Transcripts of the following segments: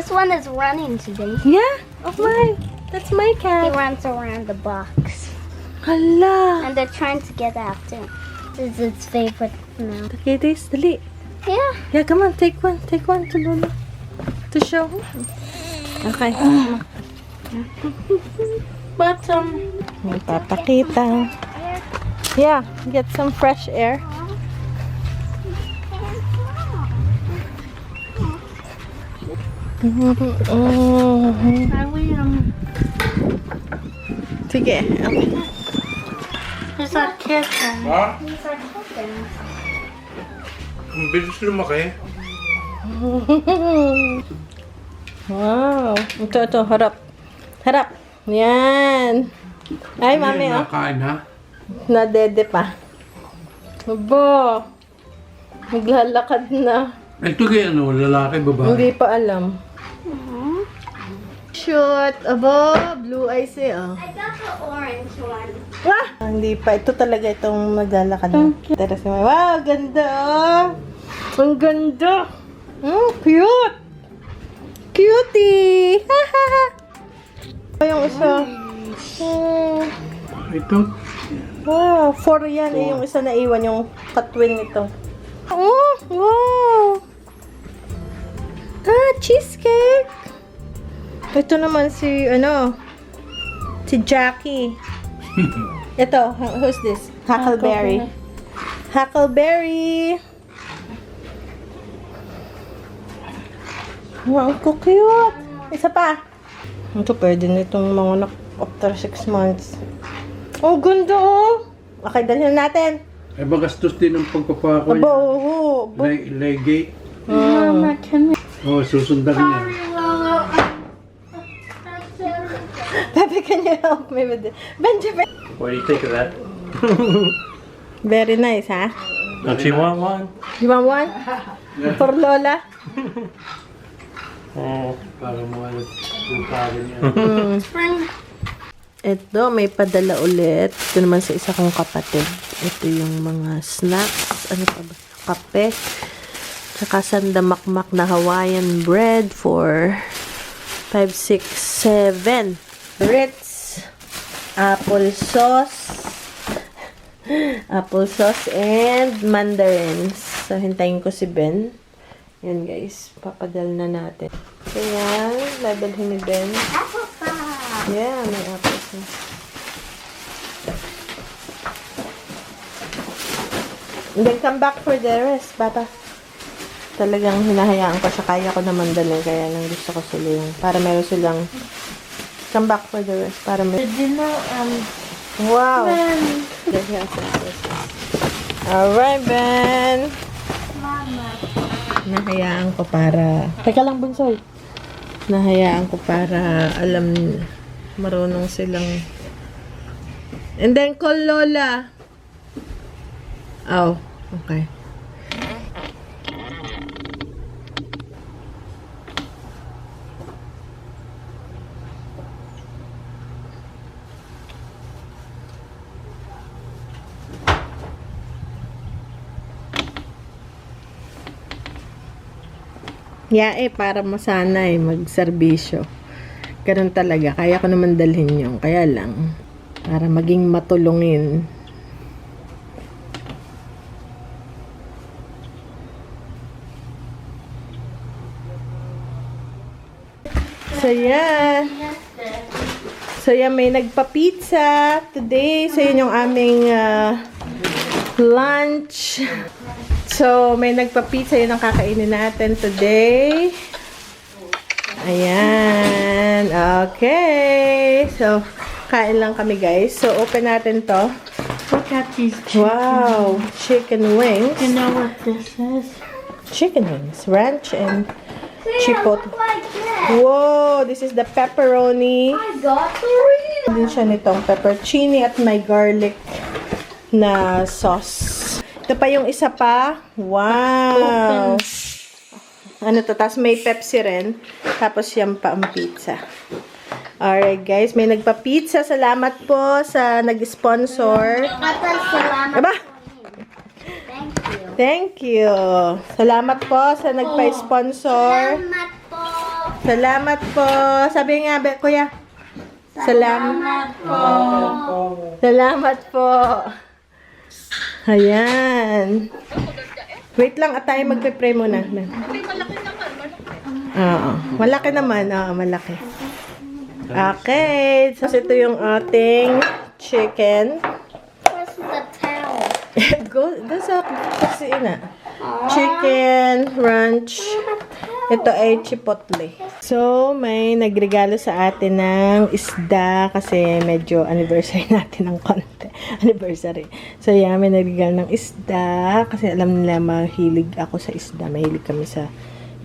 This one is running today. Yeah? Oh my. That's my He cat. runs around the box. Hala. And they're trying to get after him. This is its favorite now. Okay, this. Dali. Yeah. Yeah, come on. Take one. Take one to Lola. To show. Okay. But May papakita. Yeah, get some fresh air. Sige. Okay. There's our kitten. Ha? These are kittens. Ang bilis lumaki. Wow. Ito, harap. Harap. Yan. Ay, mami, oh. Nakain ha? Nadede pa. Aba. Maglalakad na. Ito kaya ano, lalaki, babae? Hindi pa alam. Shoot. Aba, blue eyes eh, oh. I got the orange one. Wah! Hindi pa. Ito talaga itong maglalakad. Tara si Mami. Wow, ganda, oh. Ang ganda. Cute. Cutie. Ha, ha, ha. Yung isa. Ito? Wow, 4 yan. Eh, yung isa na iwan, yung katwin nito. Oh, wow. Ah, cheesecake. Ito naman si, si Jackie. Ito, who's this? Huckleberry. Huckleberry. Wow, ang cute. Isa pa. Ito, pwede na itong mga anak after 6 months. Oh, ganda, oh. Okay, dalhin natin. Ay, magastos din ang pagpapako Aba, niya. oo. Legate. Mama, can we? Oh, susundan niya. Lolo. Pepe, can you help me with this? Benjamin. What do you think of that? Very nice, ha? Don't you want one? You want one? For Lola? Para mo ano, tumparin niya. Spring. Ito, may padala ulit. Ito naman sa isa kong kapatid. Ito yung mga snacks. Ano pa ba? Kape. Tsaka sandamakmak na Hawaiian bread for 5, 6, 7. Ritz. Apple sauce. Apple sauce and mandarins. So, hintayin ko si Ben. Yan guys, papadal na natin. So yan, labalhin ni Ben. Apple pie. Yeah, may apple sauce. And then come back for the rest, Papa. Talagang hinahayaan ko siya. Kaya ko naman dalhin. Kaya lang gusto ko sila yung, para meron silang come back for the rest. Para may, wow. Dahil sa sauce. Alright, Ben. Mama. Nahayaan ko para... Teka lang, Bunsoy. Nahayaan ko para alam, marunong silang... And then call Lola. Oh, okay. Yeah, para masanay mag-serbisyo. Ganun talaga. Kaya ko naman dalhin yung. Kaya lang, para maging matulungin. So, yeah. So, yeah, may nagpa-pizza today. So, yun yung aming lunch. So, may nagpa-pizza, yun ang kakainin natin today. Ayan. Okay. So, kain lang kami, guys. So, open natin to. Look at these chicken. Wow. Chicken wings. You know what this is? Chicken wings. Ranch and chipotle. Like this. Whoa. This is the pepperoni. I got 3. Din siya nitong peppercini at may garlic na sauce. Ito pa yung isa pa. Wow. Ano to? Tapos may Pepsi rin. Tapos yan pa ang pizza. Alright guys. May nagpa-pizza. Salamat po sa nag-sponsor. Salamat. Aba! Thank you. Thank you. Salamat po sa nagpa-sponsor. Salamat po. Salamat po. Sabi nga, kuya. Salamat po. Salamat po. Ayan. Wait lang, at tayo magpe-pray muna. Oo. Malaki naman. Oo, malaki. Okay. So, ito yung ating chicken. Where's the towel? Go sa kusina. Chicken, ranch. Ito ay chipotle. So, may nagregalo sa atin ng isda kasi medyo anniversary natin ng konti. Anniversary. So, yeah, may nagregalo ng isda kasi alam nila mahilig ako sa isda. Mahilig kami sa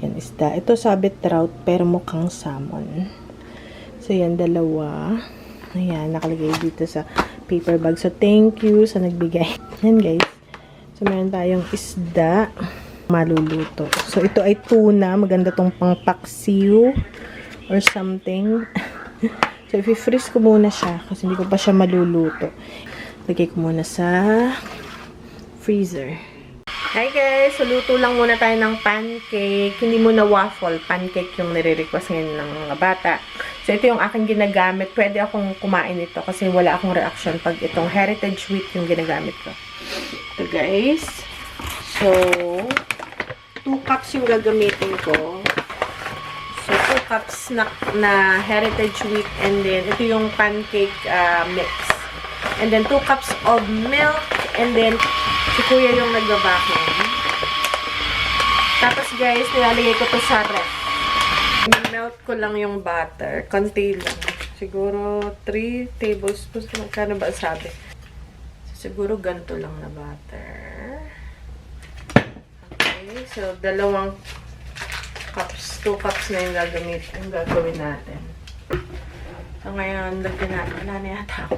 yan, isda. Ito sabit trout pero mukhang salmon. So, yan, dalawa. Ayan, nakalagay dito sa paper bag. So, thank you sa nagbigay. Yan, guys. So, meron tayong isda. Maluluto. So, ito ay tuna. Maganda tong pang paksiw or something. So, i-freeze ko muna siya kasi hindi ko pa siya maluluto. Lagay ko muna sa freezer. Hi guys! So, luto lang muna tayo ng pancake. Hindi muna waffle. Pancake yung nire-request ngayon ng mga bata. So, ito yung aking ginagamit. Pwede akong kumain ito kasi wala akong reaction pag itong heritage wheat yung ginagamit ko. Ito guys. So, 2 cups yung gagamitin ko. So, 2 cups na heritage wheat and then ito yung pancake mix. And then 2 cups of milk and then si kuya yung nagbabaking. Tapos guys, nilalagay ko to sa ref. Melt ko lang yung butter. Konti lang. Siguro 3 tablespoons. Magkano ba sabi? So, siguro ganito lang na butter. Okay. So, 2 cups. 2 cups na yung gagawin natin. So, ngayon, lagyan natin. Wala na yata ako.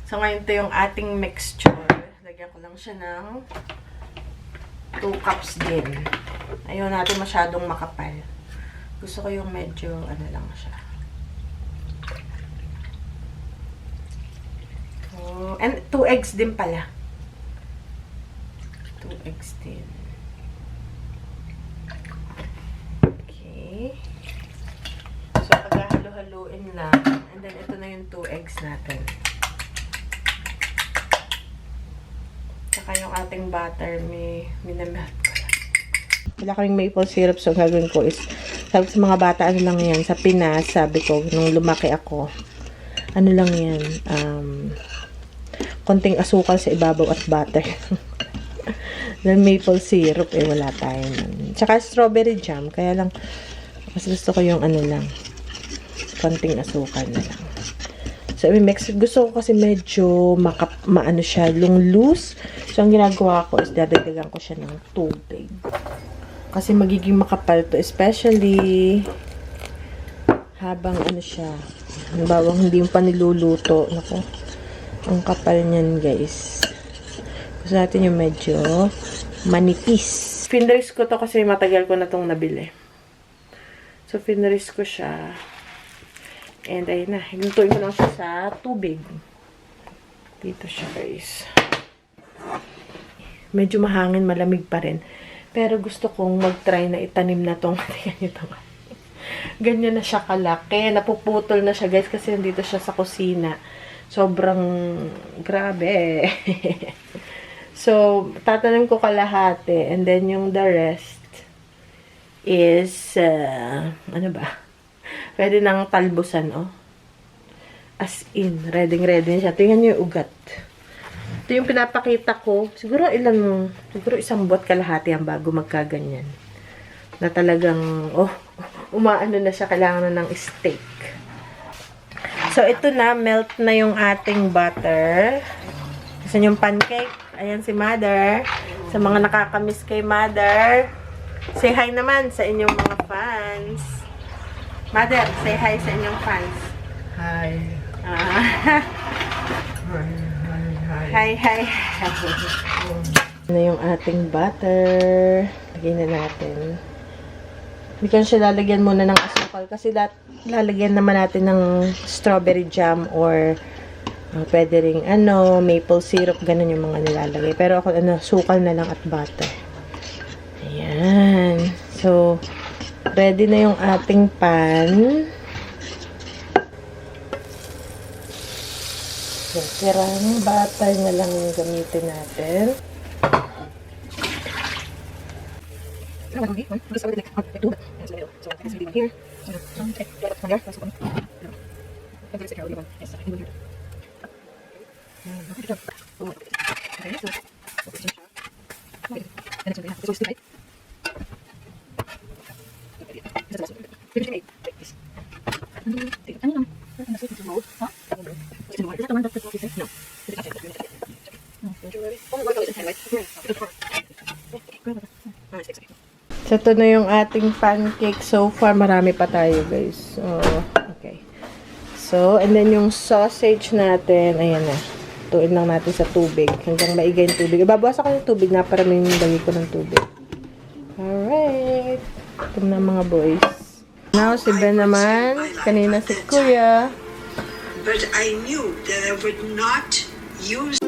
So, ngayon ito yung ating mixture. Lagyan ko lang siya ng 2 cups din. Ayaw natin masyadong makapal. Gusto ko yung medyo, ano lang siya. Oh, and 2 eggs din pala. 2 eggs din. Okay. So, paghahalo-haluin lang. And then, ito na yung 2 eggs natin. Saka yung ating butter, minamelt ko lang. Wala kaming maple syrup, so gagawin ko is, sabi sa mga bata, ano lang yan, sa Pinas, sabi ko, nung lumaki ako, ano lang yan, konting asukal sa ibabaw at butter. Then maple syrup, wala tayo nun. Tsaka strawberry jam, kaya lang, mas gusto ko yung ano lang, konting asukal na lang. So, i-mix. Gusto ko kasi medyo maano siya, yung loose. So, ang ginagawa ko is dadagdagan ko siya ng tubig. Kasi magiging makapal to. Especially, habang ano siya, halimbawa, hindi yung paniluluto. Naku, ang kapal niyan, guys. Gusto natin yung medyo manipis. Finreeze ko to kasi matagal ko na tong nabili. So, finreeze ko siya. And, ayun na. Hinutuin ko lang siya sa tubig. Dito siya, guys. Medyo mahangin, malamig pa rin. Pero gusto kong mag-try na itanim na tong ganyan na siya kalaki. Napuputol na siya, guys, kasi nandito siya sa kusina. Sobrang grabe. So, tatanim ko kalahati. And then, yung the rest is, ano ba? Pwede nang talbusan, oh. As in, ready siya. Tingnan nyo yung ugat. Ito yung pinapakita ko. Siguro isang buwat kalahati ang bago magkaganyan. Na talagang, umaano na siya. Kailangan na ng steak. So, ito na. Melt na yung ating butter. Gusto yung pancake. Ayan si Mother. Sa mga nakakamiss kay Mother. Say hi naman sa inyong mga fans. Mother, say hi sa inyong fans. Hi. Hi, hi. Ano yung ating butter. Lagyan na natin. Hindi ko na siya lalagyan muna ng asukal kasi lalagyan naman natin ng strawberry jam or pwede ring maple syrup. Ganun yung mga nilalagay. Pero ako, sukal na lang at butter. Ayan. So, Ready na yung ating pan. Sirang butter na lang yung gamitin natin. So, ito na yung ating pancake. So far, marami pa tayo, guys. So, okay. So, and then yung sausage natin, ayan na. Tuin lang natin sa tubig. Hanggang maigay yung tubig. Ibabawas ako ng tubig. Naparaming lagay ko ng tubig. Alright. Ito na mga boys. Now, si Ben naman. Kanina si Kuya. But I knew that I would not use